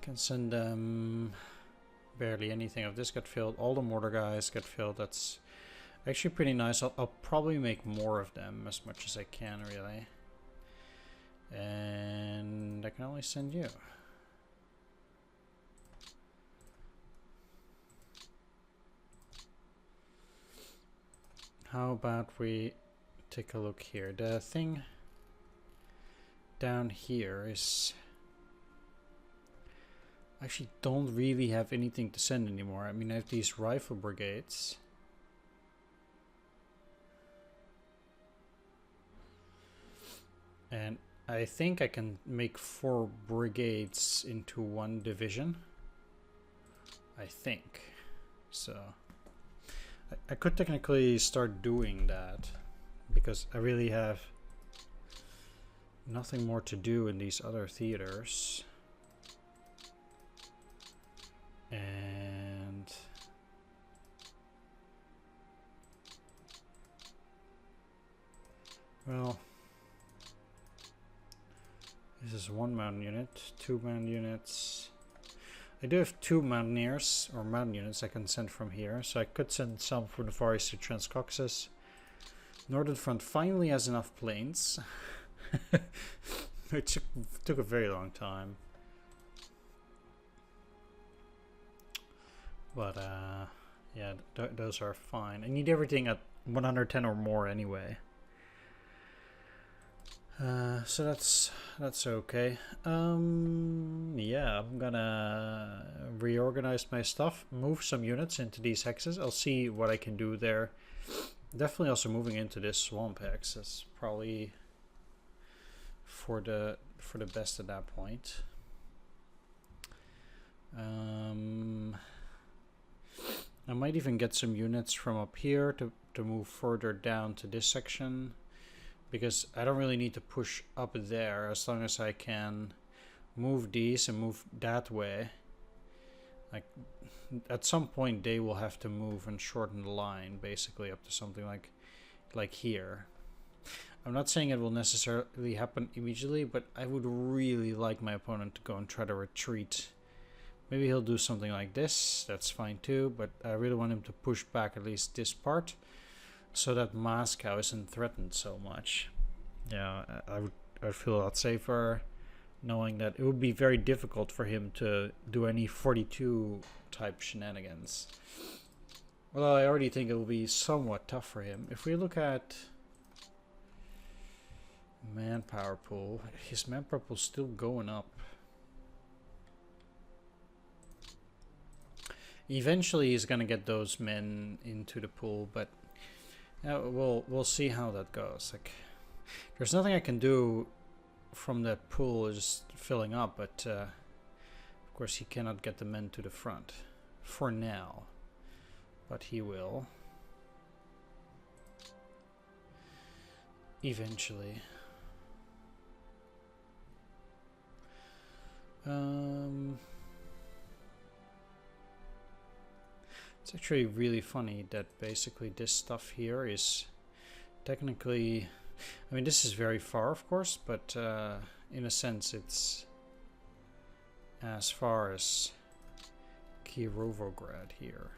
Can send them barely anything of this got filled. All the mortar guys got filled. That's actually pretty nice. I'll probably make more of them as much as I can, really. And I can only send you. How about we take a look here? The thing down here is... I actually don't really have anything to send anymore. I mean, I have these rifle brigades. And I think I can make 4 brigades into 1 division. I think. So I could technically start doing that. because I really have nothing more to do in these other theaters. And well, this is one mountain unit, 2 mountain units. I do have 2 mountaineers or mountain units I can send from here, so I could send some from the Far East to Transcaucasus. Northern Front finally has enough planes. It took a very long time. But yeah, those are fine. I need everything at 110 or more anyway. So that's okay. Yeah, I'm gonna reorganize my stuff, move some units into these hexes. I'll see what I can do there. Definitely also moving into this swamp hex is probably for the best at that point. I might even get some units from up here to move further down to this section, because I don't really need to push up there as long as I can move these and move that way. Like at some point they will have to move and shorten the line basically up to something like here. I'm not saying it will necessarily happen immediately, but I would really like my opponent to go and try to retreat. Maybe he'll do something like this, that's fine too, but I really want him to push back at least this part so that Moscow isn't threatened so much. Yeah, I'd feel a lot safer knowing that it would be very difficult for him to do any 42 type shenanigans. Well, I already think it will be somewhat tough for him. If we look at manpower pool, his manpower pool is still going up. Eventually he's gonna get those men into the pool, but we'll see how that goes. Like, there's nothing I can do from that pool is filling up, but of course he cannot get the men to the front for now, but he will eventually. It's actually really funny that basically this stuff here is technically, I mean, this is very far, of course, but in a sense it's as far as Kirovograd here.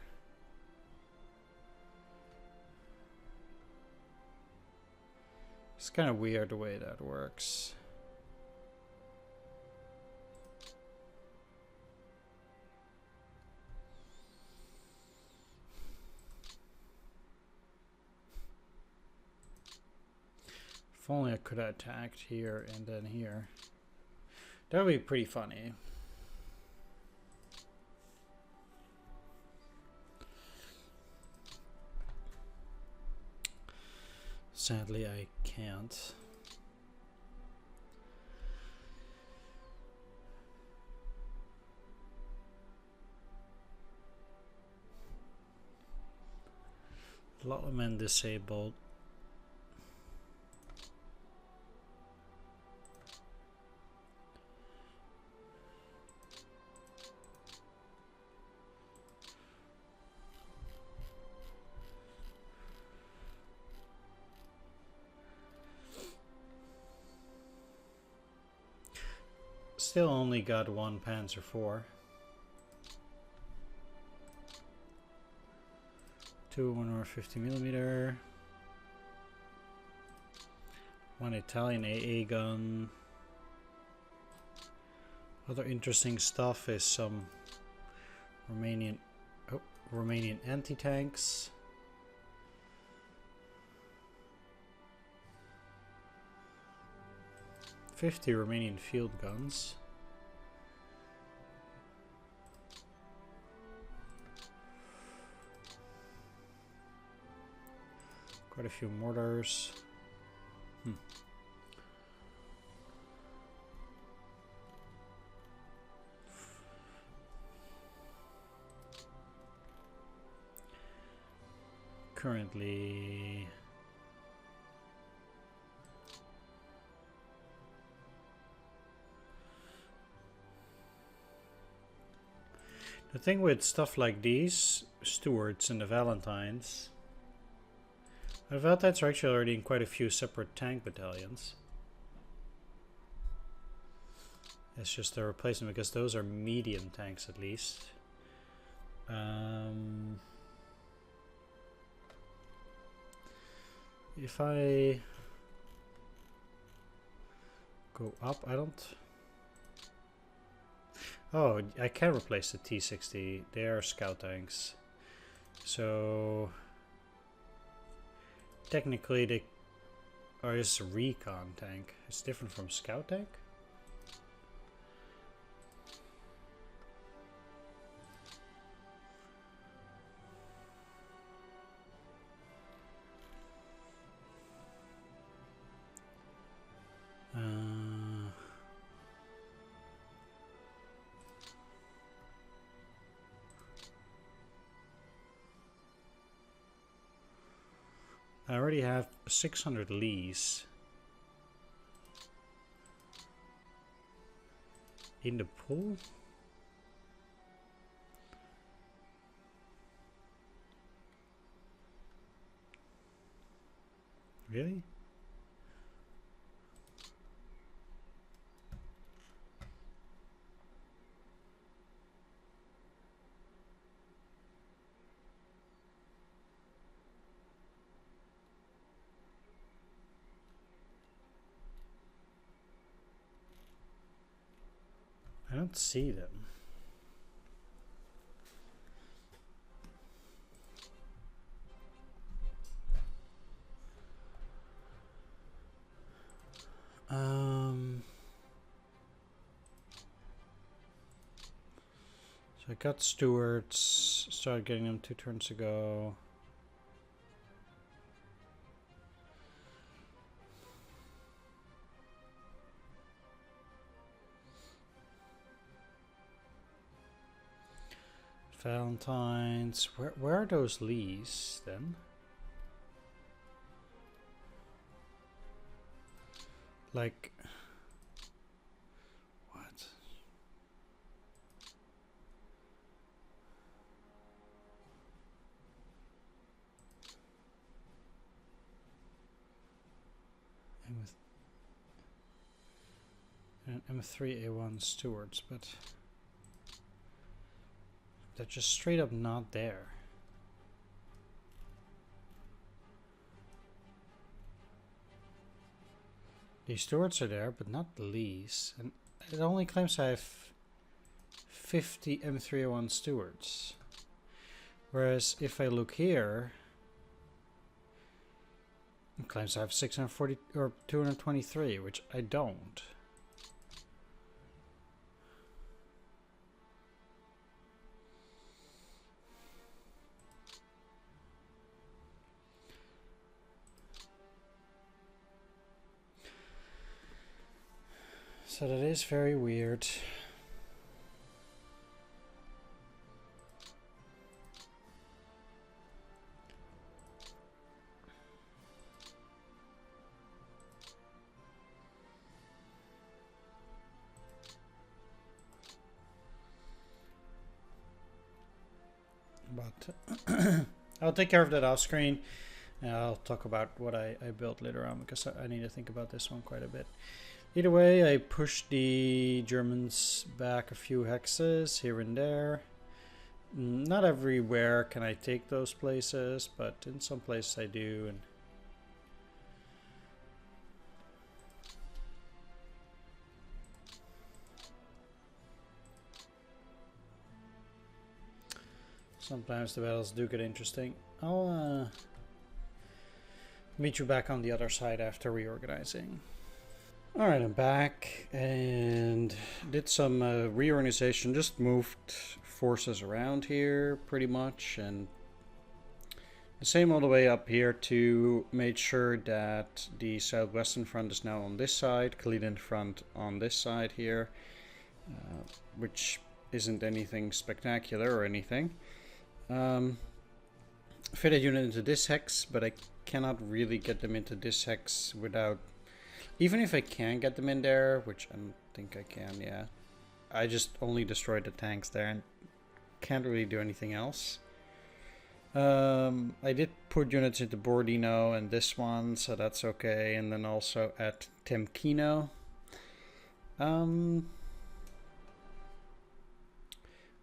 It's kind of weird the way that works. If only I could have attacked here and then here. That would be pretty funny. Sadly, I can't. A lot of men disabled. Still only got 1 Panzer IV. 2 150mm. 1 Italian AA gun. Other interesting stuff is some Romanian anti-tanks. 50 Romanian field guns. Quite a few mortars. Currently The thing with stuff like these, Stewards and the Valentines, the Valentines are actually already in quite a few separate tank battalions. It's just a replacement because those are medium tanks at least. If I go up, I don't... Oh, I can replace the T-60. They are scout tanks. So... Technically they... Or it's a recon tank. It's different from scout tank? I already have 600 Lees in the pool. Really? I don't see them. So I got Stewards, started getting them 2 turns ago. Valentines. Where are those Lees then? Like, what? M3A1 Stewards, but they're just straight up not there. The Stewards are there, but not the Lees. And it only claims I have 50 M301 Stewards. Whereas if I look here, it claims I have 640 or 223, which I don't. So that is very weird. But I'll take care of that off screen. And I'll talk about what I built later on because I need to think about this one quite a bit. Either way, I pushed the Germans back a few hexes here and there. Not everywhere can I take those places, but in some places I do. And sometimes the battles do get interesting. I'll meet you back on the other side after reorganizing. Alright, I'm back and did some reorganization, just moved forces around here pretty much, and the same all the way up here to make sure that the southwestern front is now on this side, Kalinin front on this side here, which isn't anything spectacular or anything. Fit a unit into this hex, but I cannot really get them into this hex without... Even if I can get them in there, which I don't think I can, yeah. I just only destroyed the tanks there and can't really do anything else. I did put units into Bordino and this one, so that's okay. And then also at Temkino.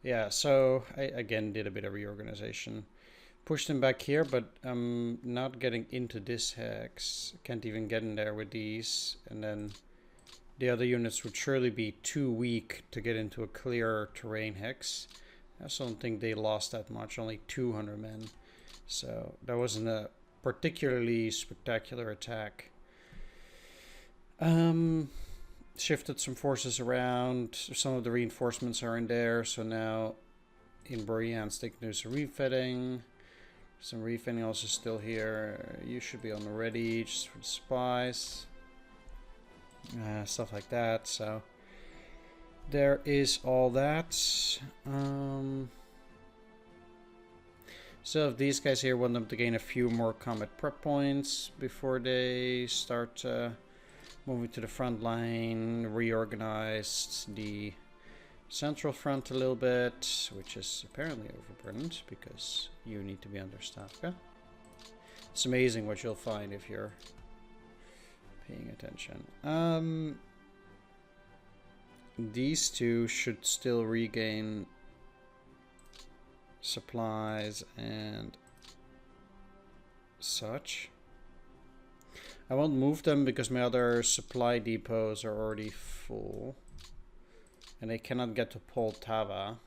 Yeah, so I again did a bit of reorganization. Pushed them back here, but I'm not getting into this hex. Can't even get in there with these. And then the other units would surely be too weak to get into a clear terrain hex. I also don't think they lost that much, only 200 men. So that wasn't a particularly spectacular attack. Shifted some forces around. Some of the reinforcements are in there. So now in Borians they can do some refitting. Some refitting also still here. You should be on the ready just for the spies. Stuff like that. So there is all that. So if these guys here want them to gain a few more combat prep points before they start moving to the front line, reorganize the central front a little bit, which is apparently overburdened because you need to be understaffed. Yeah? It's amazing what you'll find if you're paying attention. These two should still regain supplies and such. I won't move them because my other supply depots are already full and they cannot get to Poltava.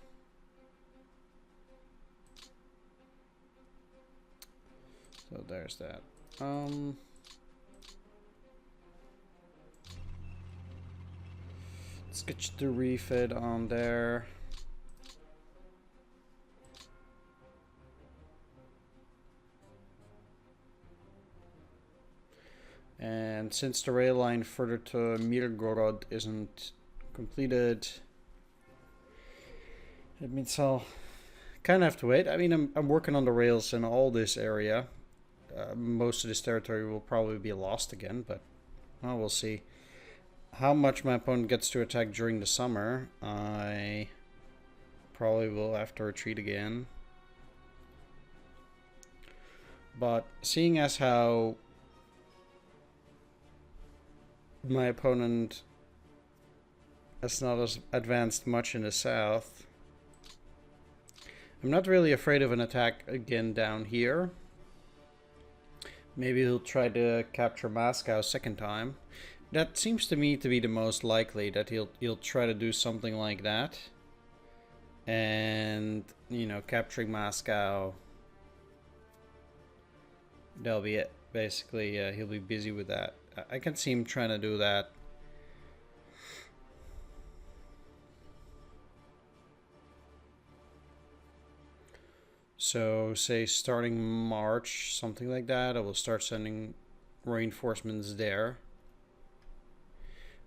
So there's that. Let's get the refit on there. And since the rail line further to Mirgorod isn't completed, it means I'll kind of have to wait. I mean, I'm working on the rails in all this area. Most of this territory will probably be lost again, but well, we'll see. How much my opponent gets to attack during the summer, I probably will have to retreat again. But seeing as how my opponent has not as advanced much in the south, I'm not really afraid of an attack again down here. Maybe he'll try to capture Moscow a second time. That seems to me to be the most likely, that he'll try to do something like that. And, you know, capturing Moscow, that'll be it. Basically, he'll be busy with that. I can see him trying to do that. So, say starting March, something like that, I will start sending reinforcements there.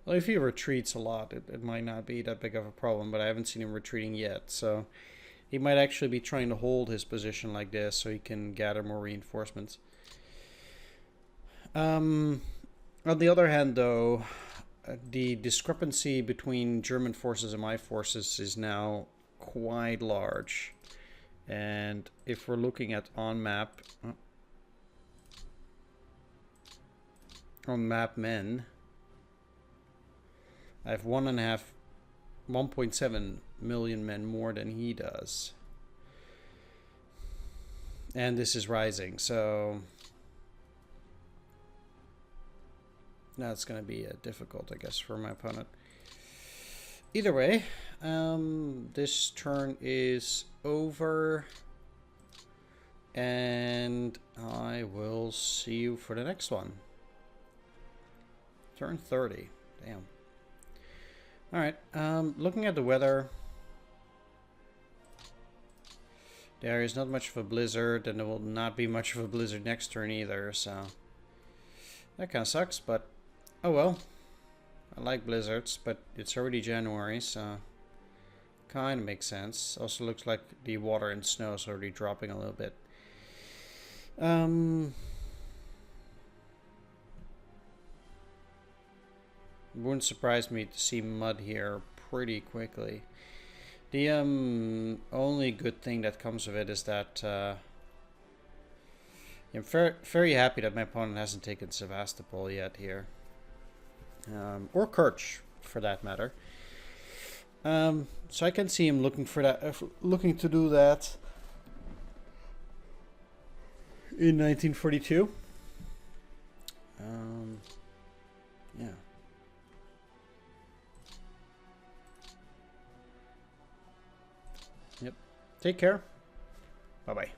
Well, if he retreats a lot, it might not be that big of a problem, but I haven't seen him retreating yet. So, he might actually be trying to hold his position like this so he can gather more reinforcements. On the other hand, though, the discrepancy between German forces and my forces is now quite large. And if we're looking at on map men, I have 1.7 million men more than he does. And this is rising, so that's going to be difficult, I guess, for my opponent. Either way, this turn is over, and I will see you for the next one. Turn 30. Damn. Alright, looking at the weather, there is not much of a blizzard, and there will not be much of a blizzard next turn either, so that kind of sucks, but oh well. I like blizzards, but it's already January, so kind of makes sense. Also looks like the water and snow is already dropping a little bit. Wouldn't surprise me to see mud here pretty quickly. The only good thing that comes of it is that I'm very happy that my opponent hasn't taken Sevastopol yet here. Or Kerch, for that matter. So I can see him looking for that, looking to do that in 1942. Yeah. Yep. Take care. Bye-bye.